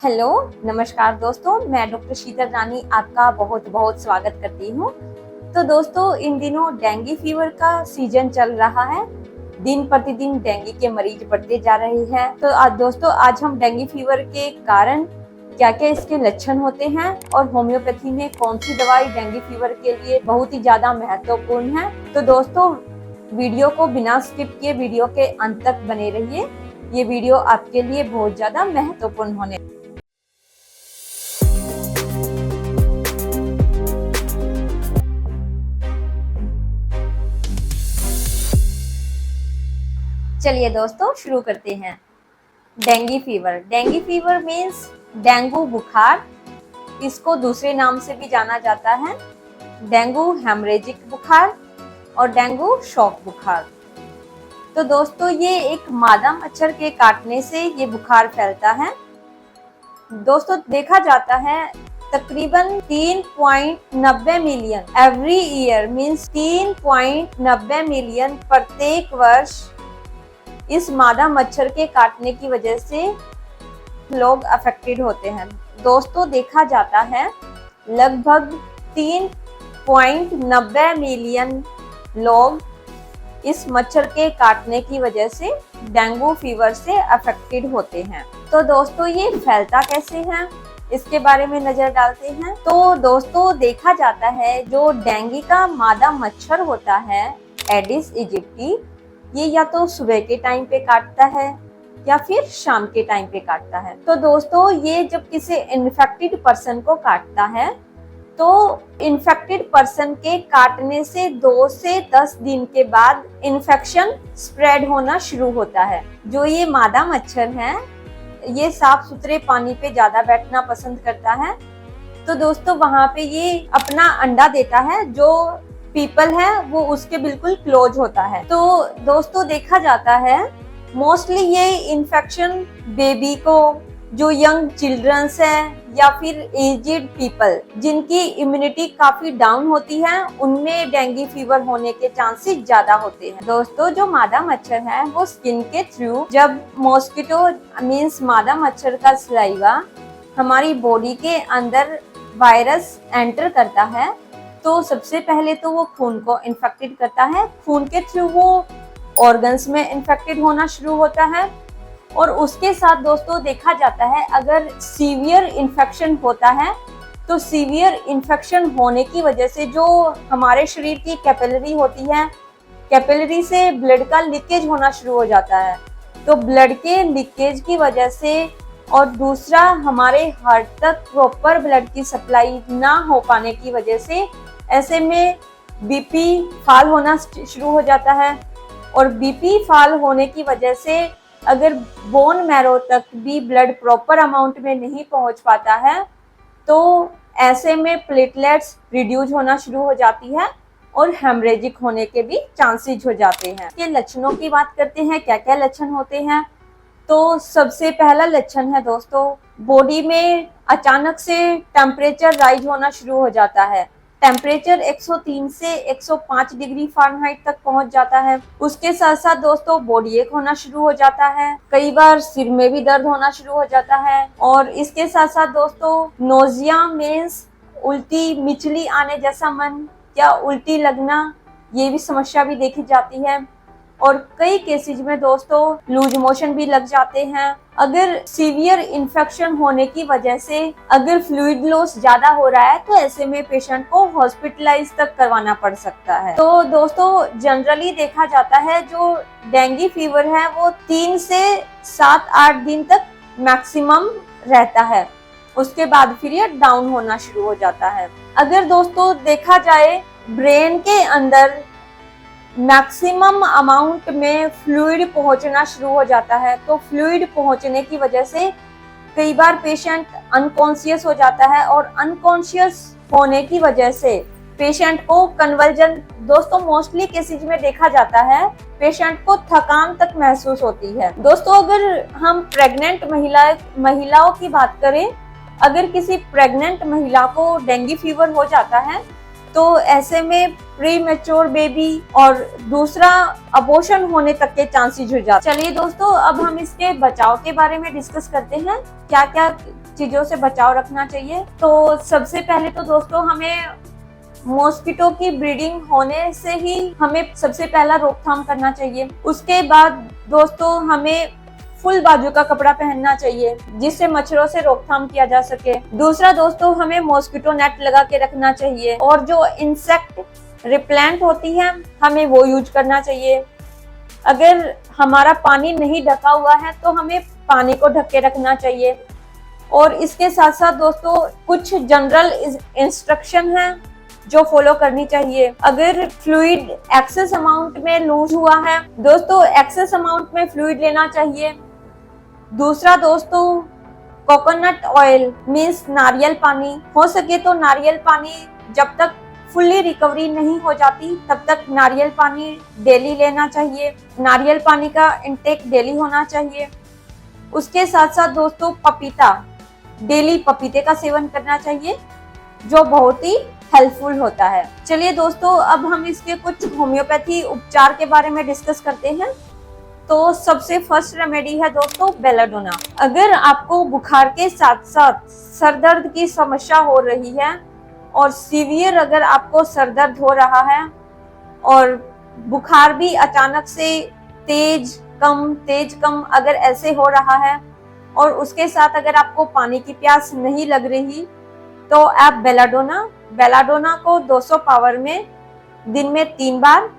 Hello, नमस्कार दोस्तों। मैं डॉक्टर शीतल रानी आपका बहुत बहुत स्वागत करती हूँ। तो दोस्तों, इन दिनों डेंगू फीवर का सीजन चल रहा है। दिन प्रतिदिन डेंगू के मरीज बढ़ते जा रहे हैं। तो आज हम डेंगू फीवर के कारण, क्या क्या इसके लक्षण होते हैं और होम्योपैथी में कौन सी दवाई डेंगू फीवर के लिए बहुत ही ज्यादा महत्वपूर्ण है। तो दोस्तों, वीडियो को बिना स्किप किए वीडियो के अंत तक बने रहिए। ये वीडियो आपके लिए बहुत ज्यादा महत्वपूर्ण होने। चलिए दोस्तों, शुरू करते हैं। डेंगू फीवर मीन्स डेंगू बुखार। इसको दूसरे नाम से भी जाना जाता है डेंगू हेमरेजिक बुखार और डेंगू शॉक बुखार। तो दोस्तों, ये एक मादा मच्छर के काटने से ये बुखार फैलता है। दोस्तों, देखा जाता है तकरीबन 3.90 million every year means 3.90 million प्रत्येक वर्ष इस मादा मच्छर के काटने की वजह से लोग अफेक्टेड होते हैं। दोस्तों, देखा जाता है लगभग 3.90 मिलियन लोग इस मच्छर के काटने की वजह से डेंगू फीवर से अफेक्टेड होते हैं। तो दोस्तों, ये फैलता कैसे है, इसके बारे में नजर डालते हैं। तो दोस्तों, देखा जाता है जो डेंगू का मादा मच्छर होता है एडिस इजिप्टी, ये या तो सुबह के टाइम पे काटता है या फिर शाम के टाइम पे काटता है। तो दोस्तों, ये जब किसी इन्फेक्टेड पर्सन को काटता है तो इन्फेक्टेड पर्सन के काटने से 2 से 10 दिन के बाद इन्फेक्शन स्प्रेड होना शुरू होता है। जो ये मादा मच्छर है, ये साफ सुथरे पानी पे ज्यादा बैठना पसंद करता है। तो दोस्तों, वहां पे ये अपना अंडा देता है, जो पीपल है वो उसके बिल्कुल क्लोज होता है। तो दोस्तों, देखा जाता है मोस्टली ये इन्फेक्शन बेबी को, जो यंग चिल्ड्रंस है या फिर एजेड पीपल जिनकी इम्यूनिटी काफी डाउन होती है, उनमें डेंगू फीवर होने के चांसेस ज्यादा होते हैं। दोस्तों, जो मादा मच्छर है वो स्किन के थ्रू, जब मॉस्किटो मीन्स मादा मच्छर का सलाइवा हमारी बॉडी के अंदर वायरस एंटर करता है, तो सबसे पहले तो वो खून को इन्फेक्टेड करता है। खून के थ्रू वो ऑर्गन्स में इन्फेक्टेड होना शुरू होता है। और उसके साथ दोस्तों, देखा जाता है अगर सीवियर इन्फेक्शन होता है तो सीवियर इन्फेक्शन होने की वजह से जो हमारे शरीर की कैपिलरी होती है, कैपिलरी से ब्लड का लीकेज होना शुरू हो जाता है। तो ब्लड के लीकेज की वजह से और दूसरा हमारे हार्ट तक प्रॉपर ब्लड की सप्लाई ना हो पाने की वजह से ऐसे में बीपी फॉल होना शुरू हो जाता है। और बीपी फॉल होने की वजह से अगर बोन मैरो तक भी ब्लड प्रॉपर अमाउंट में नहीं पहुंच पाता है, तो ऐसे में प्लेटलेट्स रिड्यूस होना शुरू हो जाती है और हेमरेजिक होने के भी चांसेस हो जाते हैं। ये लक्षणों की बात करते हैं, क्या क्या लक्षण होते हैं। तो सबसे पहला लक्षण है दोस्तों, बॉडी में अचानक से टेम्परेचर राइज होना शुरू हो जाता है। टेम्परेचर 103 से 105 डिग्री फ़ारेनहाइट तक पहुंच जाता है। उसके साथ साथ दोस्तों, बॉडी एक होना शुरू हो जाता है। कई बार सिर में भी दर्द होना शुरू हो जाता है। और इसके साथ साथ दोस्तों, नोजिया मीन्स उल्टी मिचली आने जैसा मन या उल्टी लगना, ये भी समस्या भी देखी जाती है। और कई केसेज में दोस्तों लूज मोशन भी लग जाते हैं। अगर सीवियर इन्फेक्शन होने की वजह से अगर फ्लूइड लॉस ज्यादा हो रहा है तो ऐसे में पेशेंट को हॉस्पिटलाइज तक करवाना पड़ सकता है। तो दोस्तों, जनरली देखा जाता है जो डेंगू फीवर है वो 3 से 7-8 दिन तक मैक्सिमम रहता है। उसके बाद फिर ये डाउन होना शुरू हो जाता है। अगर दोस्तों देखा जाए ब्रेन के अंदर मैक्सिमम अमाउंट में फ्लूइड पहुंचना शुरू हो जाता है, तो फ्लूइड पहुंचने की वजह से कई बार पेशेंट अनकॉन्शियस हो जाता है और अनकॉन्शियस होने की वजह से पेशेंट को कन्वर्जन, दोस्तों मोस्टली केसेज में देखा जाता है पेशेंट को थकान तक महसूस होती है। दोस्तों, अगर हम प्रेग्नेंट महिलाओं की बात करें, अगर किसी प्रेग्नेंट महिला को डेंगू फीवर हो जाता है तो ऐसे में प्री मैच्योर बेबी और दूसरा अबॉर्शन होने तक के चांसेस हो जाते हैं। चलिए दोस्तों, अब हम इसके बचाव के बारे में डिस्कस करते हैं। क्या क्या चीजों से बचाव रखना चाहिए। तो सबसे पहले तो दोस्तों हमें मॉस्किटो की ब्रीडिंग होने से ही हमें सबसे पहला रोकथाम करना चाहिए। उसके बाद दोस्तों हमें फुल बाजू का कपड़ा पहनना चाहिए जिससे मच्छरों से रोकथाम किया जा सके। दूसरा दोस्तों हमें मॉस्किटो नेट लगा के रखना चाहिए और जो इंसेक्ट रिपेलेंट होती है हमें वो यूज करना चाहिए। अगर हमारा पानी नहीं ढका हुआ है तो हमें पानी को ढक के रखना चाहिए। और इसके साथ साथ दोस्तों कुछ जनरल इंस्ट्रक्शन है जो फॉलो करनी चाहिए। अगर फ्लूइड एक्सेस अमाउंट में लूज हुआ है दोस्तों एक्सेस अमाउंट में फ्लूइड लेना चाहिए। दूसरा दोस्तों कोकोनट ऑयल मीन्स नारियल पानी, हो सके तो नारियल पानी जब तक फुल्ली रिकवरी नहीं हो जाती तब तक नारियल पानी डेली लेना चाहिए। नारियल पानी का इंटेक डेली होना चाहिए। उसके साथ साथ दोस्तों पपीता, डेली पपीते का सेवन करना चाहिए जो बहुत ही हेल्पफुल होता है। चलिए दोस्तों अब हम इसके कुछ होम्योपैथी उपचार के बारे में डिस्कस करते हैं। तो सबसे फर्स्ट रेमेडी है दोस्तों बेलाडोना। अगर आपको बुखार के साथ साथ सर दर्द की समस्या हो रही है और सीवियर अगर आपको सर दर्द हो रहा है और बुखार भी अचानक से तेज कम अगर ऐसे हो रहा है और उसके साथ अगर आपको पानी की प्यास नहीं लग रही तो आप बेलाडोना को 200 पावर में दिन में 3 बार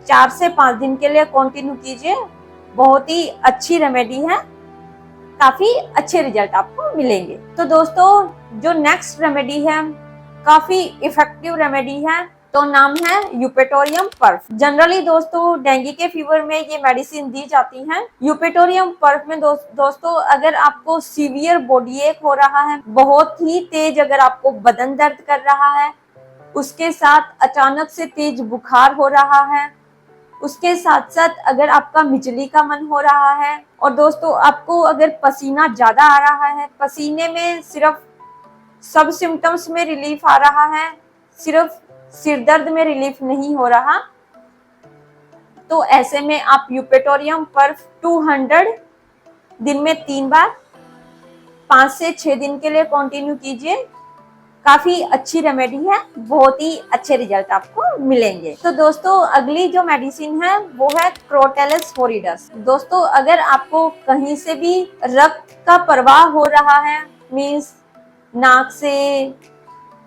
4 से 5 दिन के लिए कंटिन्यू कीजिए। बहुत ही अच्छी रेमेडी है, काफी अच्छे रिजल्ट आपको मिलेंगे। तो दोस्तों जो नेक्स्ट रेमेडी है काफी इफेक्टिव रेमेडी है, तो नाम है यूपेटोरियम पर्फ। जनरली दोस्तों डेंगू के फीवर में ये मेडिसिन दी जाती है। यूपेटोरियम पर्फ में दोस्तों अगर आपको सीवियर बॉडी एक हो रहा है, बहुत ही तेज अगर आपको बदन दर्द कर रहा है, उसके साथ अचानक से तेज बुखार हो रहा है, उसके साथ साथ अगर आपका मिचली का मन हो रहा है और दोस्तों आपको अगर पसीना ज्यादा आ रहा है, पसीने में सिर्फ सब सिम्टम्स में रिलीफ आ रहा है, सिर्फ सिर दर्द में रिलीफ नहीं हो रहा, तो ऐसे में आप यूपेटोरियम पर्फ 200 दिन में 3 बार 5 से 6 दिन के लिए कंटिन्यू कीजिए। काफी अच्छी रेमेडी है, बहुत ही अच्छे रिजल्ट आपको मिलेंगे। तो दोस्तों अगली जो मेडिसिन है वो है क्रोटेलस होरिडस। दोस्तों अगर आपको कहीं से भी रक्त का प्रवाह हो रहा है, मीन्स नाक से,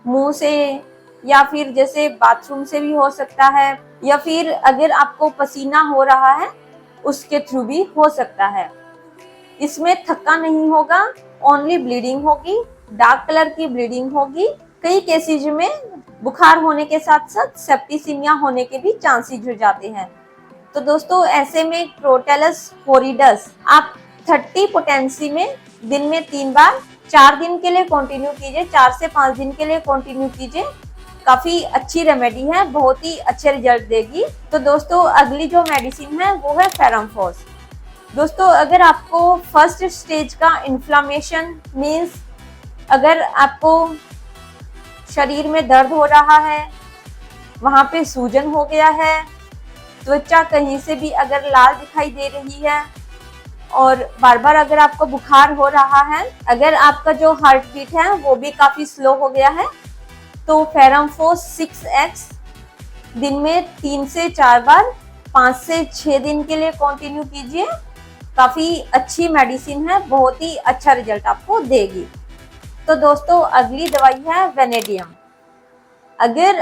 मुंह से या फिर जैसे बाथरूम से भी हो सकता है, या फिर अगर आपको पसीना हो रहा है उसके थ्रू भी हो सकता है। इसमें थक्का नहीं होगा, ओनली ब्लीडिंग होगी, डार्क कलर की ब्लीडिंग होगी। कई केसेज में बुखार होने के साथ साथ सेप्टिसीमिया होने के भी चांसेस हो जाते हैं। तो दोस्तों ऐसे में क्रोटेलस होरिडस आप 30 पोटेंसी में दिन में 3 बार 4 दिन के लिए कंटिन्यू कीजिए, 4 से 5 दिन के लिए कंटिन्यू कीजिए। काफी अच्छी रेमेडी है, बहुत ही अच्छे रिजल्ट देगी। तो दोस्तों अगली जो मेडिसिन है वो है फेरमफोस। दोस्तों अगर आपको फर्स्ट स्टेज का इन्फ्लामेशन मीन्स अगर आपको शरीर में दर्द हो रहा है, वहां पे सूजन हो गया है, त्वचा कहीं से भी अगर लाल दिखाई दे रही है और बार बार अगर आपको बुखार हो रहा है, अगर आपका जो हार्ट बीट है वो भी काफी स्लो हो गया है, तो फेरमफोस 6x दिन में 3 से 4 बार 5 से 6 दिन के लिए कंटिन्यू कीजिए। काफी अच्छी मेडिसिन है, बहुत ही अच्छा रिजल्ट आपको देगी। तो दोस्तों अगली दवाई है वेनेडियम। अगर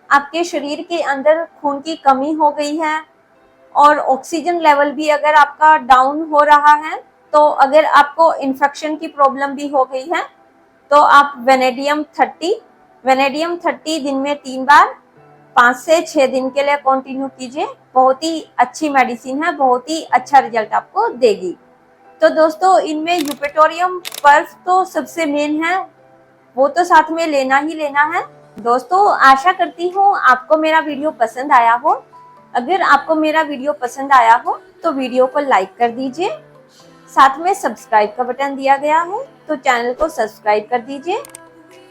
आपके शरीर के अंदर खून की कमी हो गई है और ऑक्सीजन लेवल भी अगर आपका डाउन हो रहा है, तो अगर आपको इन्फेक्शन की प्रॉब्लम भी हो गई है, तो आप वेनेडियम 30 दिन में 3 बार 5 से 6 दिन के लिए कंटिन्यू कीजिए। बहुत ही अच्छी मेडिसिन है, बहुत ही अच्छा रिजल्ट आपको देगी। तो दोस्तों इनमें यूपेटोरियम पर्फ तो सबसे मेन है, वो तो साथ में लेना ही लेना है। दोस्तों आशा करती हूँ आपको मेरा वीडियो पसंद आया हो। अगर आपको मेरा वीडियो पसंद आया हो तो वीडियो को लाइक कर दीजिए, साथ में सब्सक्राइब का बटन दिया गया है तो चैनल को सब्सक्राइब कर दीजिए।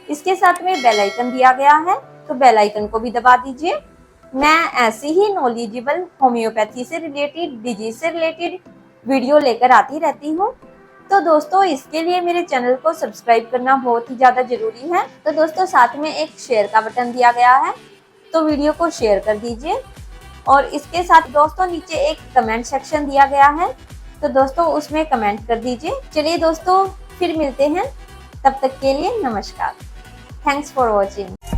इसके साथ में बेल आइकन दिया गया है तो बेल आइकन को भी दबा दीजिए। मैं ऐसी ही नॉलेजेबल होम्योपैथी से रिलेटेड, डिजीज से रिलेटेड वीडियो लेकर आती रहती हूँ। तो दोस्तों इसके लिए मेरे चैनल को सब्सक्राइब करना बहुत ही ज़्यादा जरूरी है। तो दोस्तों साथ में एक शेयर का बटन दिया गया है, तो वीडियो को शेयर कर दीजिए। और इसके साथ दोस्तों नीचे एक कमेंट सेक्शन दिया गया है, तो दोस्तों उसमें कमेंट कर दीजिए। चलिए दोस्तों फिर मिलते हैं, तब तक के लिए नमस्कार। Thanks for watching.